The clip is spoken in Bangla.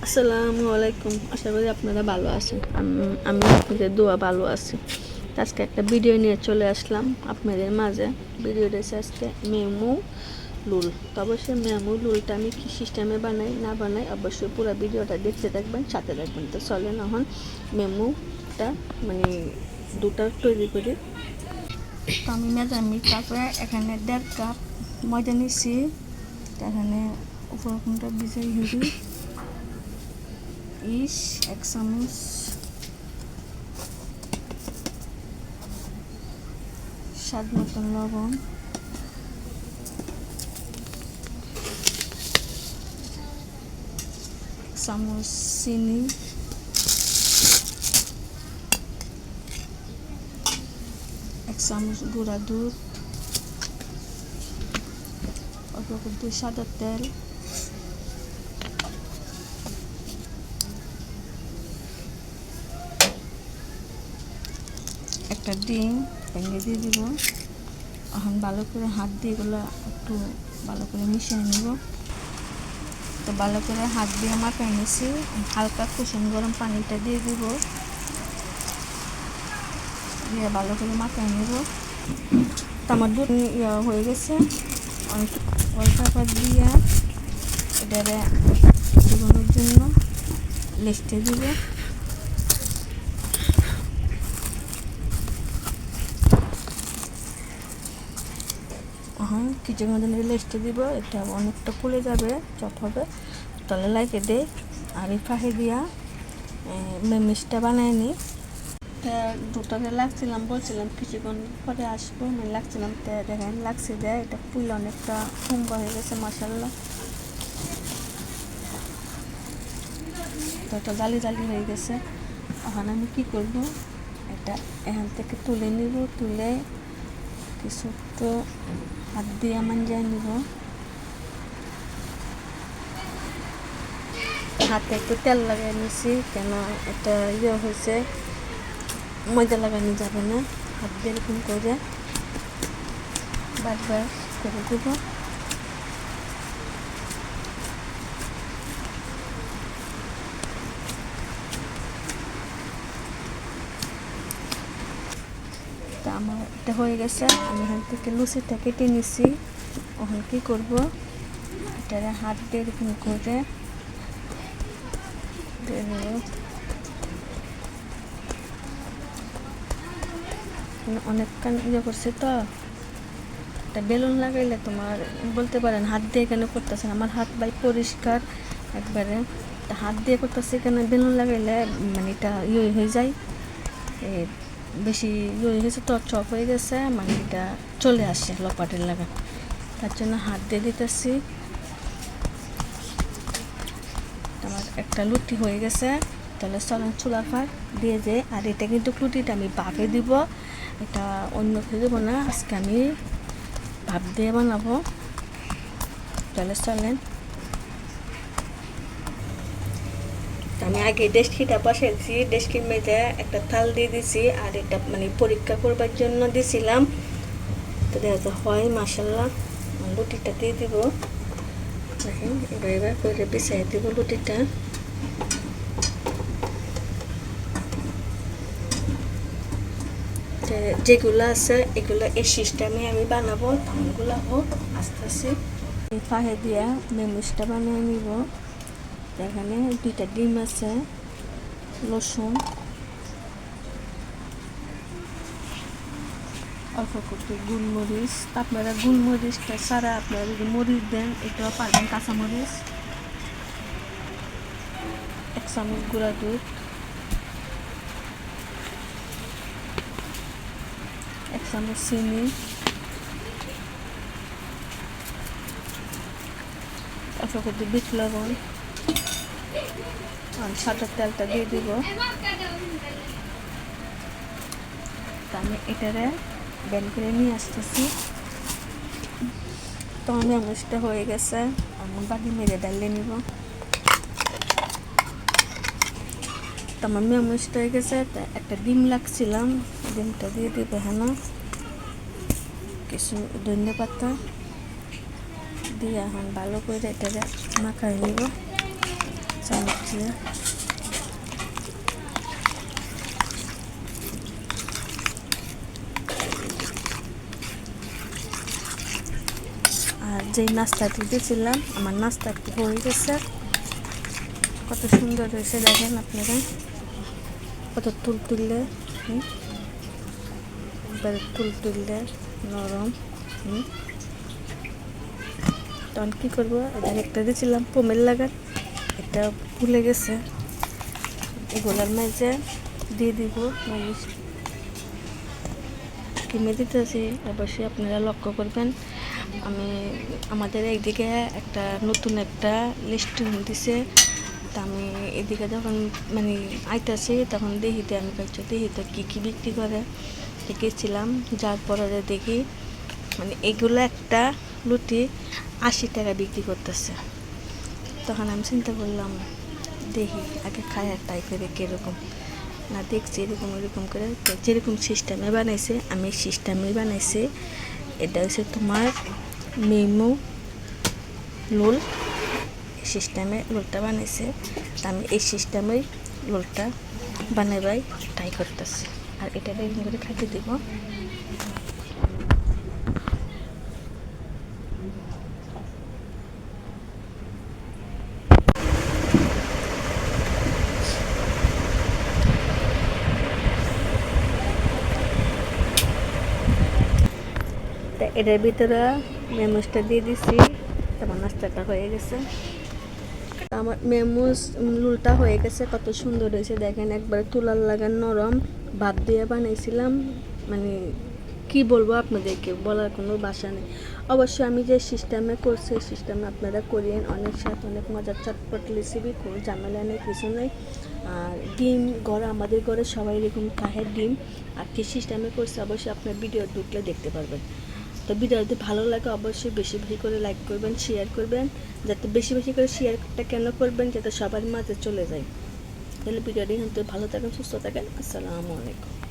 আসসালামু আলাইকুম। আশা করি আপনারা ভালো আছেন। আমি আপনাদের দোয়া ভালো আছি। আজকে একটা ভিডিও নিয়ে চলে আসলাম আপনাদের মাঝে। ভিডিওটা আজকে মেমু লুল। তো অবশ্যই মেমু লুলটা আমি কী সিস্টেমে বানাই না বানাই অবশ্যই পুরো ভিডিওটা দেখতে থাকবেন, সাথে থাকবেন। তো চলেন এখন মেমুটা মানে দুটা তৈরি করি। তো আমি মেজারমেন্ট কাপে এখানে 1.5 কাপ ময়দা নিচ্ছি। এখানে উপর কোনটা ভিজাই দিবি 1 চামচ স্বাদ মতন লবণ, 1 চামচ চিনি, 1 চামচ গুঁড়া দুধ, অল্প একটু সাদা তেল, একটা ডিম ভেঙে দিয়ে দিব। এখন ভালো করে হাত দিয়ে এগুলো একটু ভালো করে মিশিয়ে নেব। তো ভালো করে হাত দিয়ে মাখাই নিয়েছি। হালকা কুসুম গরম পানিটা দিয়ে দিব, দিয়ে ভালো করে মাখাই নেব। তো আমার দুধ হয়ে গেছে। অল্প দিয়ে এটারে শুকানোর জন্য লেস্টে দিব। এখন কিছুক্ষণ মধ্যে লেস্টে দিব। এটা অনেকটা ফুলে যাবে, চট হবে, তাহলে লাইকে দে। আর এই ফাঁকে দিয়া মিষ্টিটা বানায় নিই। দুটাকে লাগছিলাম, বলছিলাম কিছুক্ষণ পরে আসবো, মানে লাগছিলাম। দেখেন লাগছে দেয়, এটা ফুল অনেকটা সুন্দর হয়ে গেছে মাশাআল্লাহ। তো এটা জালি জালি হয়ে গেছে। এখন আমি কি করব, এটা এখান থেকে তুলে নিব। তুলে কিছু একটু হাত দিয়ে মাঞ্জায় নিব। হাতে একটু তেল লাগাই নিছি, কেন এটা হয়েছে, ময়দা লাগানো যাবে না। হাত দিয়ে এরকম করে বারবার করে দেব। তা আমার এটা হয়ে গেছে। আমি এখান থেকে লুচিটা কেটে নিছি। এখন কী করব, এটারে হাত দিয়ে এরকম করে অনেকক্ষণ করছে। তো একটা বেলুন লাগাইলে তোমার বলতে পারেন হাত দিয়ে কেন করতেছেন। আমার হাত বাই পরিষ্কার একবারে। হাত দিয়ে করতেছে কেন, বেলুন লাগাইলে মানে এটা হয়ে যায়, বেশি হয়েছে তো চপ হয়ে গেছে, মানে এটা চলে আসে লপাটের লাগা। তার জন্য হাত দিয়ে দিতেছি। আমার একটা লুটি হয়ে গেছে। তাহলে চলেন চুলার পার দিয়ে যে। আর এটা কিন্তু লুটিটা আমি ভাপে দিব, এটা অন্য কেউ দেবো না। আজকে আমি ভাপ দিয়ে বানাবো। তাহলে চলেন। আমি আগে ডেস্কিটা বসাইছি, ডেস্কির মেঝে একটা থাল দিয়ে দিছি। আর এটা মানে পরীক্ষা করবার জন্য দিছিলাম। তো দেখা হয় মাশাআল্লাহ। লুটিটা দিয়ে দিব। দেখেন এবার করে বিছাই দিব লুটিটা। যেগুলো আছে এগুলো এই সিস্টেমে আমি বানাবো। এগুলো হোক আস্তে আস্তে ফাহে দিয়া মেমুসটা বানিয়ে নিব। এখানে 2টা ডিম আছে, রসুন, অল্প একটু গোলমরিচ। আপনারা গোলমরিচটা ছাড়া আপনারা যদি মরিচ দেন এটাও পারবেন, কাঁচামরিচ, 1 চামচ গুঁড়া দুধ, 1 চামচ চিনি, অল্প একটু বিট লবণ, আর সাদা তেলটা দিয়ে দিব। আমি এটারে বের করে নিয়ে আসতেছি। তো আমি আমুসটা হয়ে গেছে, আমি বাকি মেরে ডালিয়ে নিব। তো আমার আমুসটা হয়ে গেছে। একটা ডিম লাগছিলাম, ডিমটা দিয়ে দিব। এখানে কিছু ধনিয়া পাতা দিয়ে এখন ভালো করে এটারে মাখাই নিব চামচ আর যেই নাস্তাটি দিয়েছিলাম আমার নাস্তাটি হয়ে গেছে, কত সুন্দর হয়েছে দেখেন আপনারা, কত তুলতুলে তুলতুলে নরম। তখন কী করবো, এটাকে একটা দিয়েছিলাম পোমের লাগার, এটা ভুলে গেছে, এগুলোর মাঝে দিয়ে দিব মরিচ কিমে দিতেছি। অবশ্যই আপনারা লক্ষ্য করবেন, আমাদের একদিকে একটা নতুন একটা রেস্টুরেন্ট দিছে, তা আমি এদিকে যখন মানে আইতাছি তখন দেখিতে আমি কাছে দেখিতে কী কী বিক্রি করে দেখেছিলাম, যার পরে দেখি মানে এগুলো একটা লুটি 80 টাকা বিক্রি করতেছে। তখন আমি চিন্তা করলাম দেখি আগে খাই আর ট্রাই করে কীরকম, না দেখছি এরকম করে যেরকম সিস্টেমে বানাইছে আমি সিস্টেমেই বানাইছি। এটা হচ্ছে তোমার মেমো রোল সিস্টেমে রোলটা বানাইছে, তা আমি এই সিস্টেমেই রোলটা বানাইবাই ট্রাই করতেছি। আর এটা এরকম করে খাইতে দিব। তা এটার ভিতরে মেমোসটা দিয়ে দিছি, তারপর নাস্তাটা হয়ে গেছে। আমার মেমোস লুলটা হয়ে গেছে, কত সুন্দর হয়েছে দেখেন, একবারে তুলার লাগান নরম, ভাত দিয়ে বানাইছিলাম। মানে কি বলবো আপনাদেরকে, বলার কোনো ভাষা নেই। অবশ্যই আমি যে সিস্টেমে করছি সিস্টেমে আপনারা করিয়েন, অনেক স্বাদ, অনেক মজার চটপট রেসিপি, কোনো ঝামেলা নেই, কিছু নেই। আর ডিম ঘরে আমাদের ঘরে সবাই এরকম খায় ডিম, আর কি সিস্টেমে করছে অবশ্যই আপনার ভিডিও ঢুকলে দেখতে পারবেন। তো ভিডিও যদি ভালো লাগে অবশ্যই বেশি বেশি করে লাইক করবেন, শেয়ার করবেন, যাতে বেশি বেশি করে শেয়ারটা কেন করবেন, যাতে সবার মাঝে চলে যায়। তাহলে ভিডিওটি কিন্তু ভালো থাকেন, সুস্থ থাকেন। আসসালামু আলাইকুম।